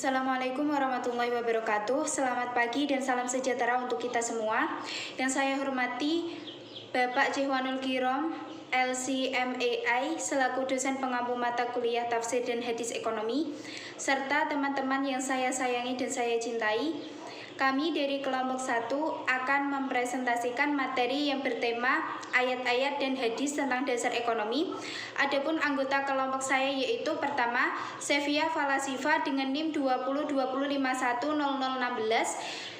Assalamualaikum warahmatullahi wabarakatuh. Selamat pagi dan salam sejahtera untuk kita semua. Yang saya hormati Bapak Jihwanul Kirom, LCMAI, selaku dosen pengampu mata kuliah Tafsir dan Hadis Ekonomi, serta teman-teman yang saya sayangi dan saya cintai. Kami dari kelompok 1 akan mempresentasikan materi yang bertema ayat-ayat dan hadis tentang dasar ekonomi. Adapun anggota kelompok saya yaitu pertama, Sevia Falasifa dengan NIM 2020510016.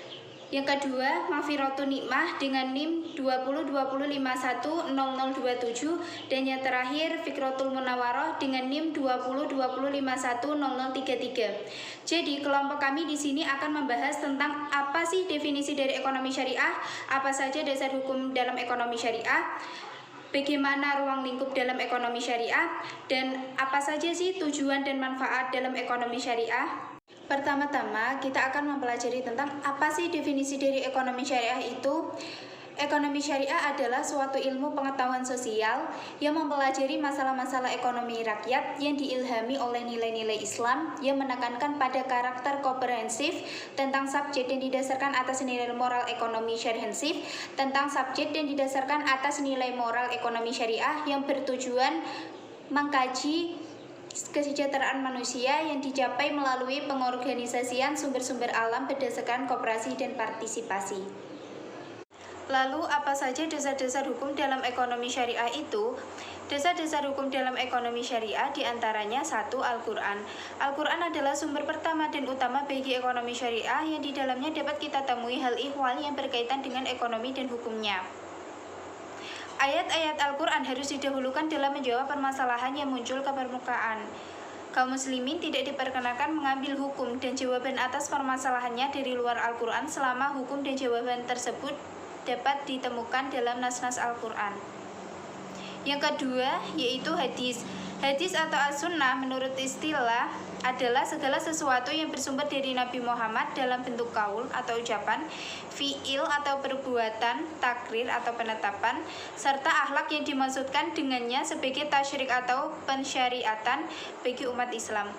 Yang kedua, Mafiratun Nikmah dengan NIM 2020510027, dan yang terakhir Fikratul Munawaroh dengan NIM 2020510033. Jadi, kelompok kami di sini akan membahas tentang apa sih definisi dari ekonomi syariah, apa saja dasar hukum dalam ekonomi syariah, bagaimana ruang lingkup dalam ekonomi syariah, dan apa saja sih tujuan dan manfaat dalam ekonomi syariah. Pertama-tama, kita akan mempelajari tentang apa sih definisi dari ekonomi syariah itu. Ekonomi syariah adalah suatu ilmu pengetahuan sosial yang mempelajari masalah-masalah ekonomi rakyat yang diilhami oleh nilai-nilai Islam yang menekankan pada karakter komprehensif, tentang subjek yang didasarkan atas nilai moral ekonomi syarihensif, tentang subjek yang didasarkan atas nilai moral ekonomi syariah yang bertujuan mengkaji kesejahteraan manusia yang dicapai melalui pengorganisasian sumber-sumber alam berdasarkan koperasi dan partisipasi. Lalu, apa saja dasar-dasar hukum dalam ekonomi syariah itu? Dasar-dasar hukum dalam ekonomi syariah diantaranya 1. Al-Quran. Al-Quran adalah sumber pertama dan utama bagi ekonomi syariah yang di dalamnya dapat kita temui hal ihwal yang berkaitan dengan ekonomi dan hukumnya. Ayat-ayat Al-Quran harus didahulukan dalam menjawab permasalahan yang muncul ke permukaan. Kaum muslimin tidak diperkenankan mengambil hukum dan jawaban atas permasalahannya dari luar Al-Quran selama hukum dan jawaban tersebut dapat ditemukan dalam nas-nas Al-Quran. Yang kedua, yaitu hadis. Hadis atau as-sunnah menurut istilah adalah segala sesuatu yang bersumber dari Nabi Muhammad dalam bentuk kaul atau ucapan, fi'il atau perbuatan, takrir atau penetapan, serta akhlak yang dimaksudkan dengannya sebagai tasyrik atau pensyariatan bagi umat Islam.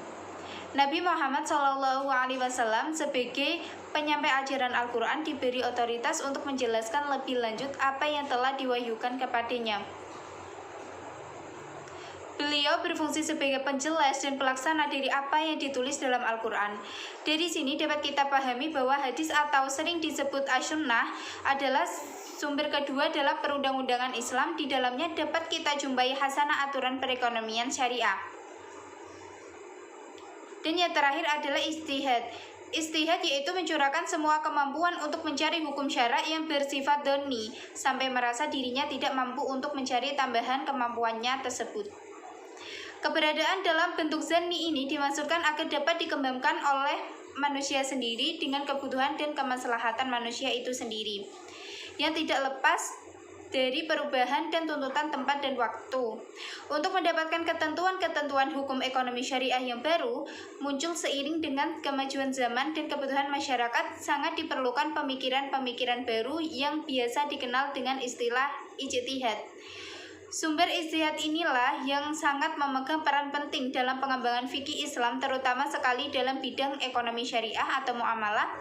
Nabi Muhammad SAW sebagai penyampai ajaran Al-Quran diberi otoritas untuk menjelaskan lebih lanjut apa yang telah diwahyukan kepadanya. Beliau berfungsi sebagai penjelas dan pelaksana dari apa yang ditulis dalam Al-Quran. Dari sini dapat kita pahami bahwa hadis atau sering disebut as-sunnah adalah sumber kedua dalam perundang-undangan Islam. Di dalamnya dapat kita jumpai hasanah aturan perekonomian syariah. Dan yang terakhir adalah ijtihad. Ijtihad yaitu mencurahkan semua kemampuan untuk mencari hukum syara yang bersifat dhonni sampai merasa dirinya tidak mampu untuk mencari tambahan kemampuannya tersebut. Keberadaan dalam bentuk zanni ini dimaksudkan agar dapat dikembangkan oleh manusia sendiri dengan kebutuhan dan kemaslahatan manusia itu sendiri, yang tidak lepas dari perubahan dan tuntutan tempat dan waktu. Untuk mendapatkan ketentuan-ketentuan hukum ekonomi syariah yang baru muncul seiring dengan kemajuan zaman dan kebutuhan masyarakat, sangat diperlukan pemikiran-pemikiran baru yang biasa dikenal dengan istilah ijtihad. Sumber ijtihad inilah yang sangat memegang peran penting dalam pengembangan fikih Islam, terutama sekali dalam bidang ekonomi syariah atau muamalah.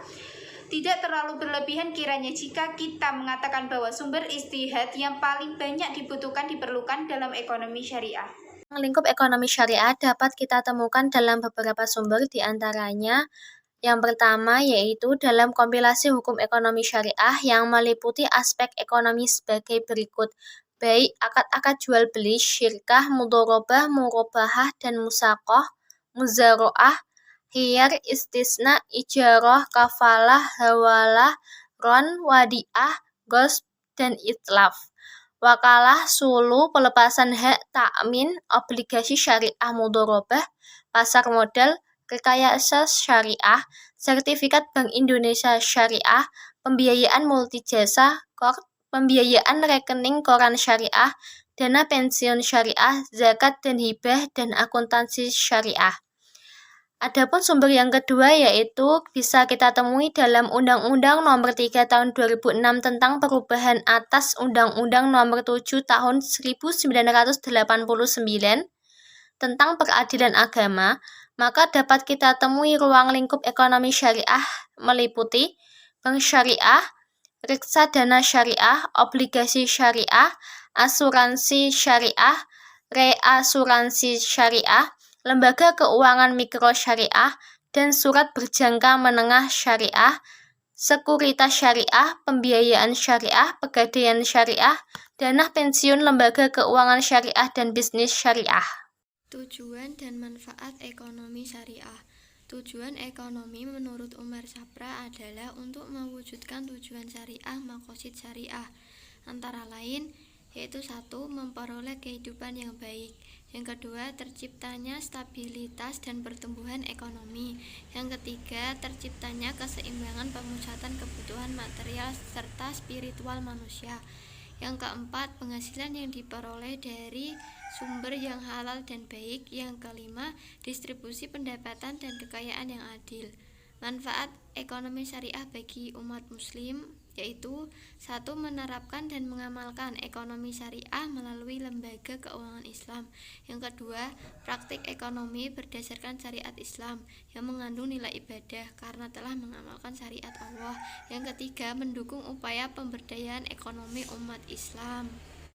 Tidak terlalu berlebihan kiranya jika kita mengatakan bahwa sumber ijtihad yang paling banyak diperlukan dalam ekonomi syariah. Lingkup ekonomi syariah dapat kita temukan dalam beberapa sumber, diantaranya yang pertama yaitu dalam kompilasi hukum ekonomi syariah yang meliputi aspek ekonomi sebagai berikut: baik akad-akad jual beli, syirkah, mudharabah, murabahah dan musaqah, muzaroah, khiyar, istisna, ijarah, kafalah, hawalah, ron, wadiah, ghasb dan itlaf, wakalah, sulu, pelepasan hak, takmin, obligasi syariah mudharabah, pasar modal, rekayasa syariah, sertifikat Bank Indonesia syariah, pembiayaan multijasa, pembiayaan rekening koran syariah, dana pensiun syariah, zakat dan hibah, dan akuntansi syariah. Adapun sumber yang kedua yaitu bisa kita temui dalam Undang-Undang Nomor 3 Tahun 2006 tentang perubahan atas Undang-Undang Nomor 7 Tahun 1989 tentang peradilan agama, Maka dapat kita temui ruang lingkup ekonomi syariah meliputi bank syariah, reksadana syariah, obligasi syariah, asuransi syariah, reasuransi syariah, lembaga keuangan mikro syariah, dan surat berjangka menengah syariah, sekuritas syariah, pembiayaan syariah, pegadaian syariah, dana pensiun, lembaga keuangan syariah, dan bisnis syariah. Tujuan dan manfaat ekonomi syariah. Tujuan ekonomi menurut Umar Sapra adalah untuk mewujudkan tujuan syariah maqasid syariah, antara lain yaitu 1. Memperoleh kehidupan yang baik. Yang kedua, terciptanya stabilitas dan pertumbuhan ekonomi. Yang ketiga, terciptanya keseimbangan pemusatan kebutuhan material serta spiritual manusia. Yang keempat, penghasilan yang diperoleh dari sumber yang halal dan baik. Yang kelima, distribusi pendapatan dan kekayaan yang adil. Manfaat ekonomi syariah bagi umat muslim yaitu 1. Menerapkan dan mengamalkan ekonomi syariah melalui lembaga keuangan Islam. Yang kedua, praktik ekonomi berdasarkan syariat Islam yang mengandung nilai ibadah karena telah mengamalkan syariat Allah. Yang ketiga, mendukung upaya pemberdayaan ekonomi umat Islam.